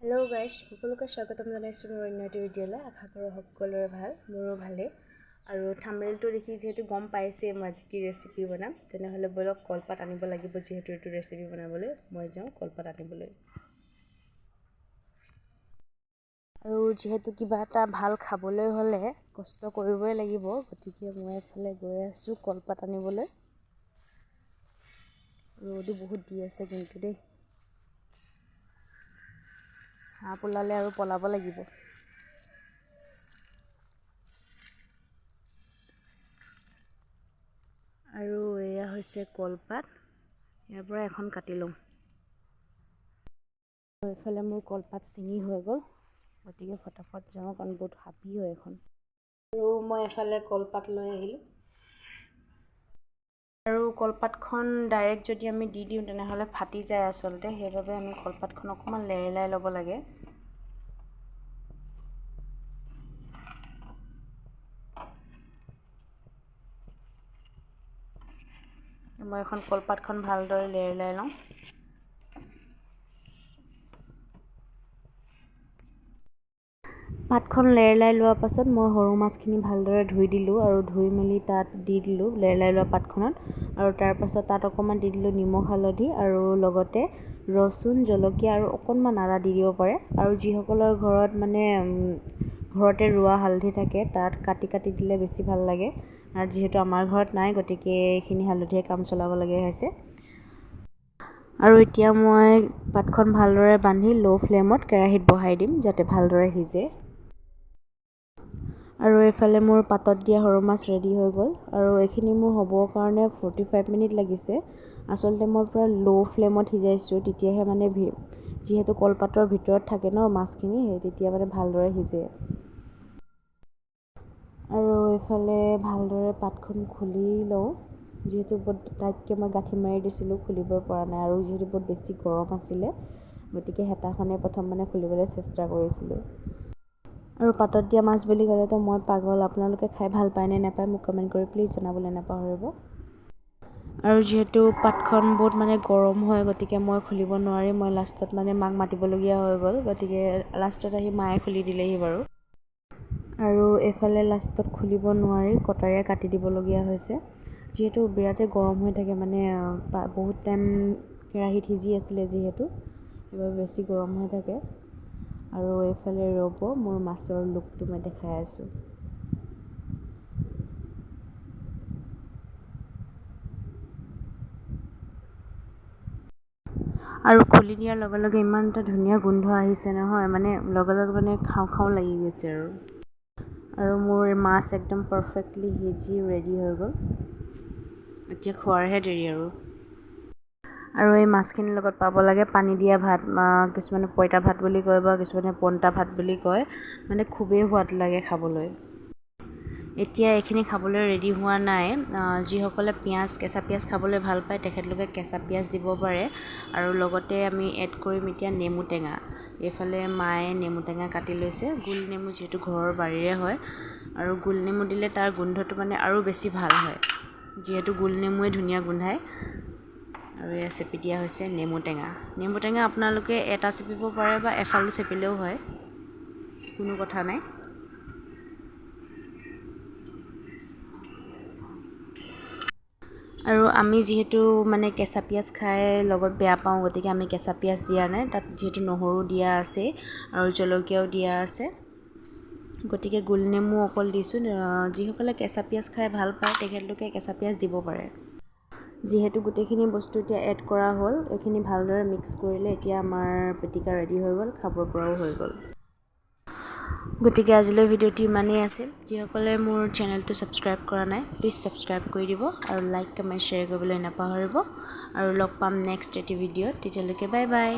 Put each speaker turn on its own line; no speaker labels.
Hello' guys, সকলোকে স্বাগতম জনাইছোঁ মোৰ অন্য এটা ভিডিঅ'লৈ। আশা কৰোঁ সকলোৰে ভাল, মোৰো ভালেই। আৰু থাম্বনেইলটো দেখি যিহেতু গম পাইছেই মই আজি কি ৰেচিপি বনাম, তেনেহ'লে ব'লক কলপাত আনিব লাগিব। যিহেতু এইটো ৰেচিপি বনাবলৈ মই যাওঁ কলপাত আনিবলৈ। আৰু যিহেতু কিবা এটা ভাল খাবলৈ হ'লে কষ্ট কৰিবই লাগিব, গতিকে মই এফালে গৈ আছোঁ কলপাত আনিবলৈ। ৰ'দো বহুত দি আছে কিন্তু দেই। সাপ ওলালে আৰু পলাব লাগিব। আৰু এয়া হৈছে কলপাত, ইয়াৰ পৰা এখন কাটি লওঁ। আৰু এইফালে মোৰ কলপাত ছিঙি হৈ গ'ল, গতিকে ফটাফট যাওঁ কাৰণ বহুত হাবি হয় এখন। আৰু মই এফালে কলপাত লৈ আহিলোঁ। আৰু কলপাতখন ডাইৰেক্ট যদি আমি দি দিওঁ তেনেহ'লে ফাটি যায় আচলতে, সেইবাবে আমি কলপাতখন অকণমান লেৰেলাই ল'ব লাগে। মই এখন কলপাতখন ভালদৰে লেৰেলাই লওঁ। পাতখন লেৰেলাই লোৱাৰ পাছত মই সৰু মাছখিনি ভালদৰে ধুই দিলোঁ আৰু ধুই মেলি তাত দি দিলোঁ লেৰেলাই লোৱা পাতখনত। আৰু তাৰপাছত তাত অকণমান দি দিলোঁ নিমখ হালধি আৰু লগতে ৰচুন, জলকীয়া আৰু অকণমান আদা দি দিব পাৰে। আৰু যিসকলৰ ঘৰত মানে ঘৰতে ৰোৱা হালধি থাকে তাত কাটি দিলে বেছি ভাল লাগে। আৰু যিহেতু আমাৰ ঘৰত নাই, গতিকে এইখিনি হালধিয়ে কাম চলাবলগীয়া হৈছে। আৰু এতিয়া মই পাতখন ভালদৰে বান্ধি ল' ফ্লেমত কেৰাহীত বহাই দিম যাতে ভালদৰে সিজে। আৰু এইফালে মোৰ পাতত দিয়া সৰু মাছ ৰেডি হৈ গ'ল। আৰু এইখিনি মোৰ হ'বৰ কাৰণে 45 মিনিট লাগিছে। আচলতে মই পূৰা ল' ফ্লেমত সিজাইছোঁ, তেতিয়াহে মানে যিহেতু কলপাতৰ ভিতৰত থাকে ন মাছখিনি, সেই তেতিয়া মানে ভালদৰে সিজে। আৰু এইফালে ভালদৰে পাতখন খুলি লওঁ, যিহেতু বহুত টাইটকৈ মই গাঁঠি মাৰি দিছিলোঁ, খুলিবই পৰা নাই। আৰু যিহেতু বহুত বেছি গৰম আছিলে, গতিকে হেতাখনে প্ৰথম খুলিবলৈ চেষ্টা কৰিছিলোঁ। আৰু পাতত দিয়া মাছ বুলি ক'লেতো মই পাগল। আপোনালোকে খাই ভাল পায় নে নাপায় মোক কমেণ্ট কৰি প্লিজ জনাবলৈ নাপাহৰিব। আৰু যিহেতু পাতখন বহুত গৰম হয়, গতিকে মই খুলিব নোৱাৰি মই লাষ্টত মাক মাতিবলগীয়া হৈ গ'ল। গতিকে লাষ্টত আহি মায়ে খুলি দিলেহি বাৰু। আৰু এইফালে লাষ্টত খুলিব নোৱাৰি কটাৰীৰে কাটি দিবলগীয়া হৈছে, যিহেতু বিৰাটেই গৰম হৈ থাকে বহুত টাইম কেৰাহীত সিজি আছিলে যিহেতু, সেইবাবে বেছি গৰম হৈ থাকে। আৰু এইফালে ৰ'ব, মোৰ মাছৰ লুকটো মই দেখাই আছোঁ। আৰু খুলি দিয়াৰ লগে লগে ইমান এটা ধুনীয়া গোন্ধ আহিছে নহয়, লগে লগে খাওঁ খাওঁ লাগি গৈছে। আৰু মোৰ মাছ একদম পাৰফেক্টলি সিজি ৰেডি হৈ গ'ল। এতিয়া খোৱাৰহে দেৰি আৰু এই মাছখিনিৰ লগত পাব লাগে পানী দিয়া ভাত, কিছুমানে পঁইতা ভাত বুলি কয় বা কিছুমানে পন্তা ভাত বুলি কয়, খুবেই সোৱাদ লাগে খাবলৈ। এতিয়া এইখিনি খাবলৈ ৰেডি হোৱা নাই। যিসকলে কেঁচা পিঁয়াজ খাবলৈ ভাল পায় তেখেতলোকে কেঁচা পিঁয়াজ দিব পাৰে। আৰু লগতে আমি এড কৰিম এতিয়া নেমু টেঙা। এইফালে মায়ে নেমু টেঙা কাটি লৈছে, গোল নেমু যিহেতু ঘৰৰ বাৰীৰে হয়। আৰু গোল নেমু দিলে তাৰ গোন্ধটো আৰু বেছি ভাল হয়, যিহেতু গোল নেমুৱে ধুনীয়া গোন্ধায়। আৰু এয়া চেপি দিয়া হৈছে নেমু টেঙা। নেমু টেঙা আপোনালোকে এটা চেপিব পাৰে বা এফাল চেপিলেও হয়, কোনো কথা নাই। আৰু আমি যিহেতু কেঁচা পিঁয়াজ খাই লগত বেয়া পাওঁ, গতিকে আমি কেঁচা পিঁয়াজ দিয়া নাই। তাত যিহেতু নহৰু দিয়া আছে আৰু জলকীয়াও দিয়া আছে, গতিকে গোল নেমু অকল দিছোঁ। যিসকলে কেঁচা পিঁয়াজ খাই ভাল পায় তেখেতলোকে কেঁচা পিঁয়াজ দিব পাৰে। যিহেতু গোটেইখিনি বস্তু এতিয়া এড কৰা হ'ল, এইখিনি ভালদৰে মিক্স কৰিলে এতিয়া আমাৰ পিটিকা ৰেডি হৈ গ'ল, খাব পৰাও হৈ গ'ল। গতিকে আজিলৈ ভিডিঅ'টো ইমানেই আছিল। যিসকলে মোৰ চেনেলটো ছাবস্ক্ৰাইব কৰা নাই প্লিজ ছাবস্ক্ৰাইব কৰি দিব আৰু লাইক কমেণ্ট শ্বেয়াৰ কৰিবলৈ নাপাহৰিব। আৰু লগ পাম নেক্সট এটি ভিডিঅ'ত, তেতিয়ালৈকে বাই বাই।